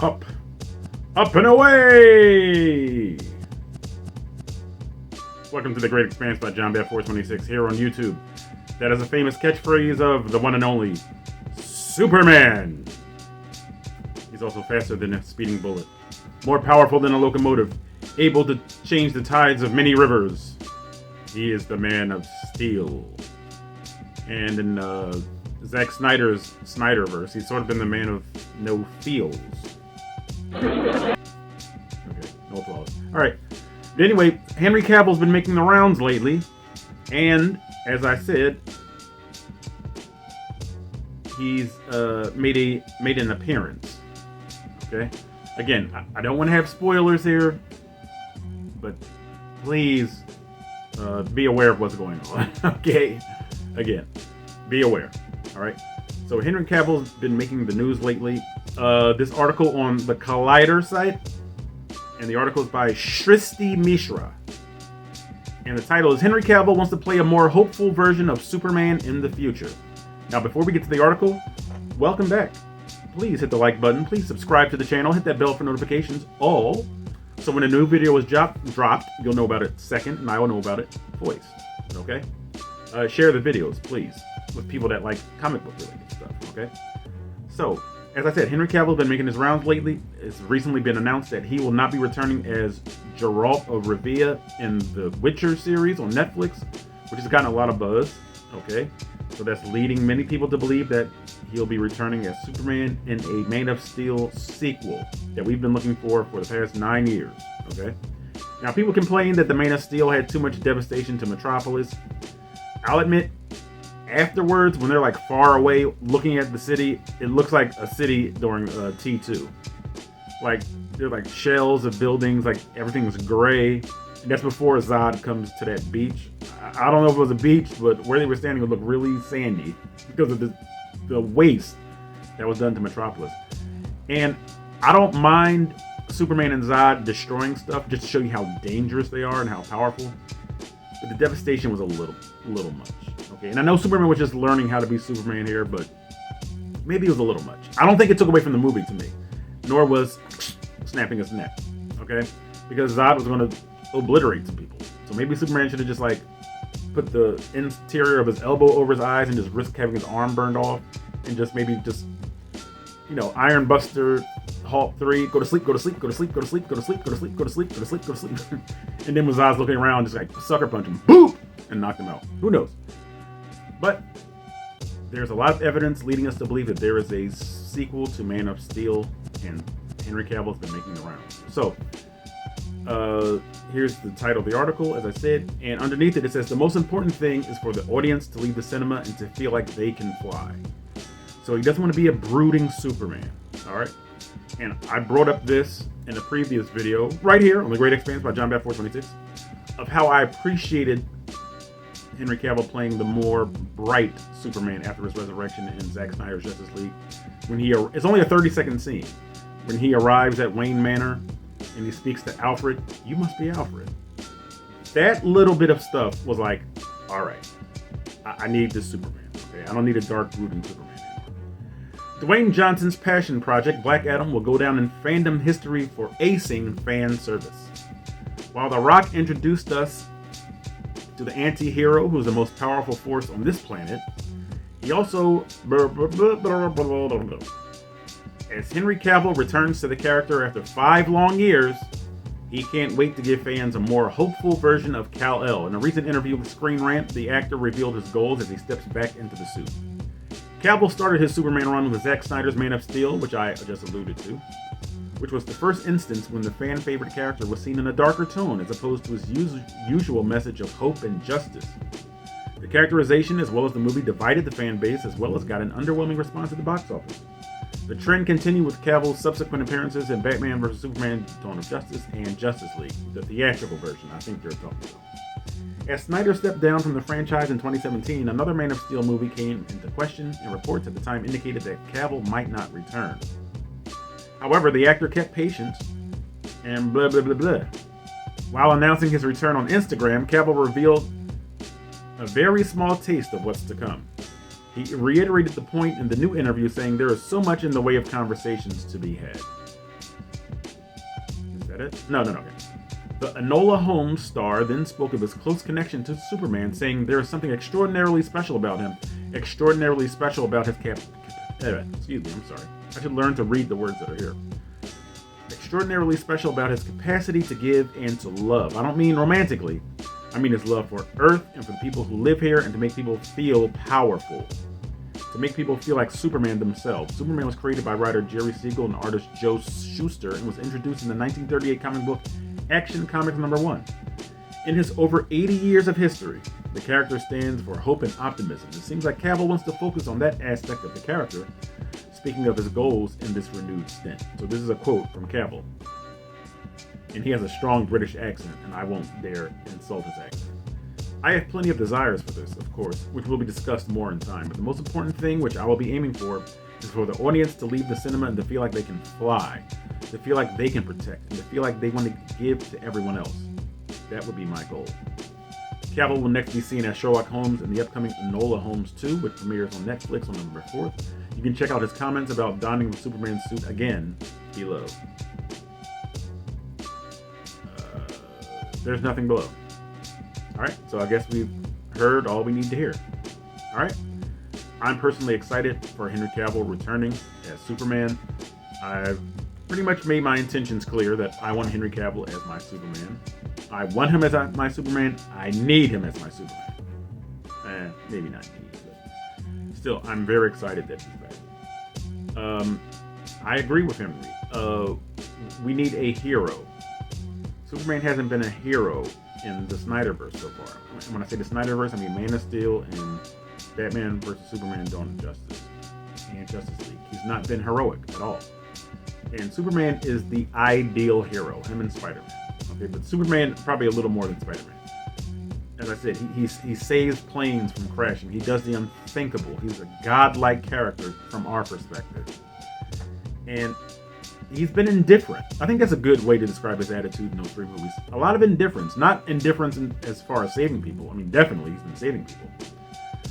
Up. Up and away! Welcome to The Great Expanse by JohnBat426 here on YouTube. That is a famous catchphrase of the one and only Superman. He's also faster than a speeding bullet, more powerful than a locomotive, able to change the tides of many rivers. He is the Man of Steel. And in Zack Snyder's Snyderverse, he's sort of been the man of no feels. Okay, no applause. Alright. Anyway, Henry Cavill's been making the rounds lately, and as I said, he's made an appearance. Okay? Again, I don't want to have spoilers here, but please be aware of what's going on. Okay? Again, be aware. Alright? So Henry Cavill's been making the news lately. This article on the Collider site, and the article is by Shrishti Mishra. And the title is Henry Cavill wants to play a more hopeful version of Superman in the future. Now, before we get to the article, welcome back. Please hit the like button. Please subscribe to the channel. Hit that bell for notifications, all. So when a new video is dropped, you'll know about it second, and I will know about it first. Okay? Share the videos, please, with people that like comic book related stuff. Okay? So, as I said, Henry Cavill has been making his rounds lately. It's recently been announced that he will not be returning as Geralt of Rivia in the Witcher series on Netflix, which has gotten a lot of buzz. Okay, so that's leading many people to believe that he'll be returning as Superman in a Man of Steel sequel that we've been looking for the past 9 years. Okay, now people complain that the Man of Steel had too much devastation to Metropolis. I'll admit, afterwards, when they're like far away looking at the city, it looks like a city during T2. Like, they're like shells of buildings, like everything's gray. And that's before Zod comes to that beach. I don't know if it was a beach, but where they were standing would look really sandy because of the waste that was done to Metropolis. And I don't mind Superman and Zod destroying stuff just to show you how dangerous they are and how powerful. But the devastation was a little much. Okay, and I know Superman was just learning how to be Superman here, but maybe it was a little much. I don't think it took away from the movie to me, nor was snapping his neck. Okay, because Zod was going to obliterate some people. So maybe Superman should have just like put the interior of his elbow over his eyes and just risk having his arm burned off, and just maybe just, you know, Iron Buster Hulk 3, go to sleep, go to sleep, go to sleep, go to sleep, go to sleep, go to sleep, go to sleep, go to sleep, go to sleep. And then when Zod's looking around, just like sucker punch him, boop, and knock him out. Who knows? But there's a lot of evidence leading us to believe that there is a sequel to Man of Steel, and Henry Cavill's been making the rounds. So, here's the title of the article, as I said, and underneath it, it says, the most important thing is for the audience to leave the cinema and to feel like they can fly. So he doesn't want to be a brooding Superman, alright? And I brought up this in a previous video, right here on The Great Expanse by JohnBat426, of how I appreciated Henry Cavill playing the more bright Superman after his resurrection in Zack Snyder's Justice League. It's only a 30-second scene. When he arrives at Wayne Manor and he speaks to Alfred, you must be Alfred. That little bit of stuff was like, alright, I need this Superman. Okay? I don't need a dark, brooding Superman anymore. Dwayne Johnson's passion project, Black Adam, will go down in fandom history for acing fan service. While The Rock introduced us to the anti-hero who's the most powerful force on this planet, he also, as Henry Cavill returns to the character after 5 long years, he can't wait to give fans a more hopeful version of Kal-El. In a recent interview with Screen Rant, the actor revealed his goals as he steps back into the suit. Cavill started his Superman run with Zack Snyder's Man of Steel, which I just alluded to, which was the first instance when the fan-favorite character was seen in a darker tone as opposed to his usual message of hope and justice. The characterization as well as the movie divided the fan base as well as got an underwhelming response at the box office. The trend continued with Cavill's subsequent appearances in Batman vs. Superman: Dawn of Justice and Justice League, the theatrical version I think you're talking about. As Snyder stepped down from the franchise in 2017, another Man of Steel movie came into question, and reports at the time indicated that Cavill might not return. However, the actor kept patience, and blah blah blah blah. While announcing his return on Instagram, Cavill revealed a very small taste of what's to come. He reiterated the point in the new interview, saying there is so much in the way of conversations to be had. that it? No. Okay. The Enola Holmes star then spoke of his close connection to Superman, saying there is something extraordinarily special about him. Extraordinarily special about his excuse me, I'm sorry. I should learn to read the words that are here. Extraordinarily special about his capacity to give and to love. I don't mean romantically. I mean his love for Earth and for the people who live here, and to make people feel powerful. To make people feel like Superman themselves. Superman was created by writer Jerry Siegel and artist Joe Shuster, and was introduced in the 1938 comic book Action Comics #1. In his over 80 years of history, the character stands for hope and optimism. It seems like Cavill wants to focus on that aspect of the character, speaking of his goals in this renewed stint. So this is a quote from Cavill. And he has a strong British accent, and I won't dare insult his accent. I have plenty of desires for this, of course, which will be discussed more in time, but the most important thing, which I will be aiming for, is for the audience to leave the cinema and to feel like they can fly, to feel like they can protect, and to feel like they want to give to everyone else. That would be my goal. Cavill will next be seen as Sherlock Holmes in the upcoming Enola Holmes 2, which premieres on Netflix on November 4th. You can check out his comments about donning the Superman suit again below. There's nothing below. Alright, so I guess we've heard all we need to hear. Alright, I'm personally excited for Henry Cavill returning as Superman. I've pretty much made my intentions clear that I want Henry Cavill as my Superman. I want him as my Superman. I need him as my Superman. Maybe not need, but still, I'm very excited that he's back. I agree with Henry. We need a hero. Superman hasn't been a hero in the Snyderverse so far. When I say the Snyderverse, I mean Man of Steel and Batman vs. Superman: Dawn of Justice and Justice League. He's not been heroic at all. And Superman is the ideal hero, him and Spider-Man. Okay, but Superman probably a little more than Spider-Man. As I said, he saves planes from crashing. He does the unthinkable. He's a godlike character from our perspective. And he's been indifferent. I think that's a good way to describe his attitude in those 3 movies. A lot of indifference. Not indifference as far as saving people. I mean, definitely he's been saving people.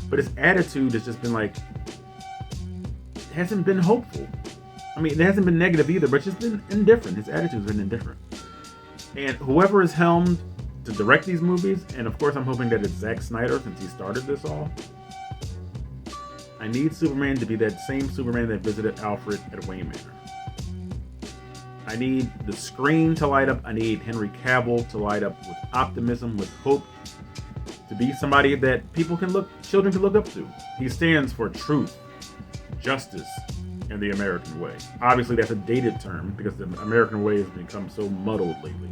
But his attitude has just been like, it hasn't been hopeful. I mean, it hasn't been negative either, but it's just been indifferent. His attitude's been indifferent. And whoever is helmed to direct these movies, and of course I'm hoping that it's Zack Snyder since he started this all, I need Superman to be that same Superman that visited Alfred at Wayne Manor. I need the screen to light up. I need Henry Cavill to light up with optimism, with hope, to be somebody that children can look up to. He stands for truth, justice, and the American way. Obviously, that's a dated term because the American way has become so muddled lately.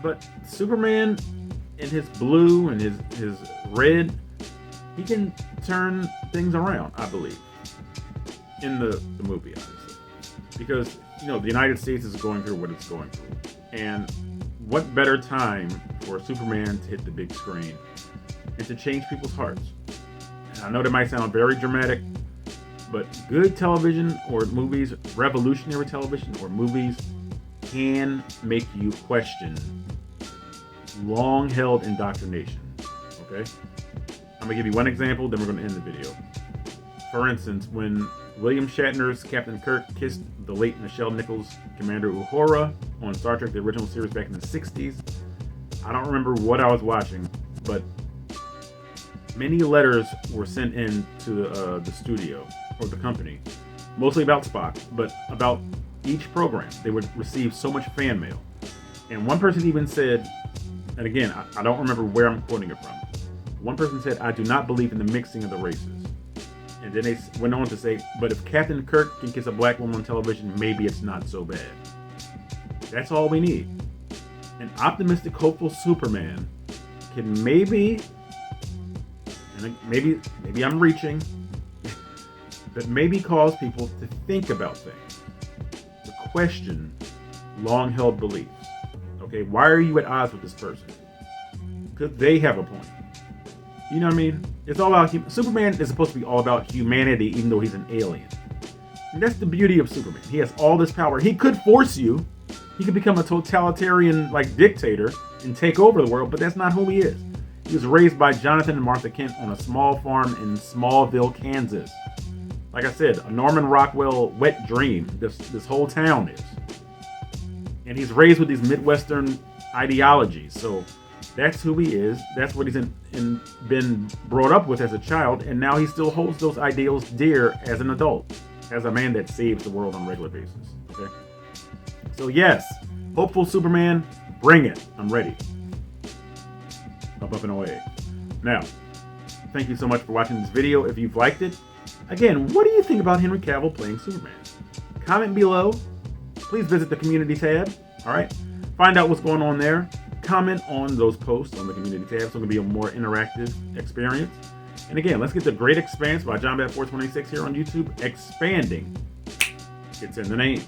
But Superman, in his blue and his red, he can turn things around, I believe, in the movie, obviously. Because, the United States is going through what it's going through. And what better time for Superman to hit the big screen and to change people's hearts? And I know that might sound very dramatic, but good television or movies, revolutionary television or movies, can make you question long-held indoctrination. Okay? I'm going to give you one example, then we're going to end the video. For instance, when William Shatner's Captain Kirk kissed the late Nichelle Nichols' Commander Uhura on Star Trek, the original series back in the 60s, I don't remember what I was watching, but many letters were sent in to the studio or the company, mostly about Spock, but about each program. They would receive so much fan mail. And one person even said, and again, I don't remember where I'm quoting it from. One person said, "I do not believe in the mixing of the races." And then they went on to say, "But if Captain Kirk can kiss a black woman on television, maybe it's not so bad." That's all we need. An optimistic, hopeful Superman can maybe I'm reaching, but maybe cause people to think about things, to question long-held beliefs. Okay, why are you at odds with this person? Because they have a point. You know what I mean? It's all about Superman is supposed to be all about humanity, even though he's an alien. And that's the beauty of Superman. He has all this power. He could force you. He could become a totalitarian dictator and take over the world, but that's not who he is. He was raised by Jonathan and Martha Kent on a small farm in Smallville, Kansas. Like I said, a Norman Rockwell wet dream. This whole town is. and he's raised with these Midwestern ideologies. So that's who he is. That's what he's been brought up with as a child, and now he still holds those ideals dear as an adult, as a man that saves the world on a regular basis. Okay. So yes, hopeful Superman, bring it. I'm ready. Up and away. Now, thank you so much for watching this video. If you've liked it, again, what do you think about Henry Cavill playing Superman? Comment below. Please visit the community tab. All right. Find out what's going on there. Comment on those posts on the community tab, so it's going to be a more interactive experience. And again, let's get The Great Expanse by JohnBat426 here on YouTube. Expanding. It's in the name.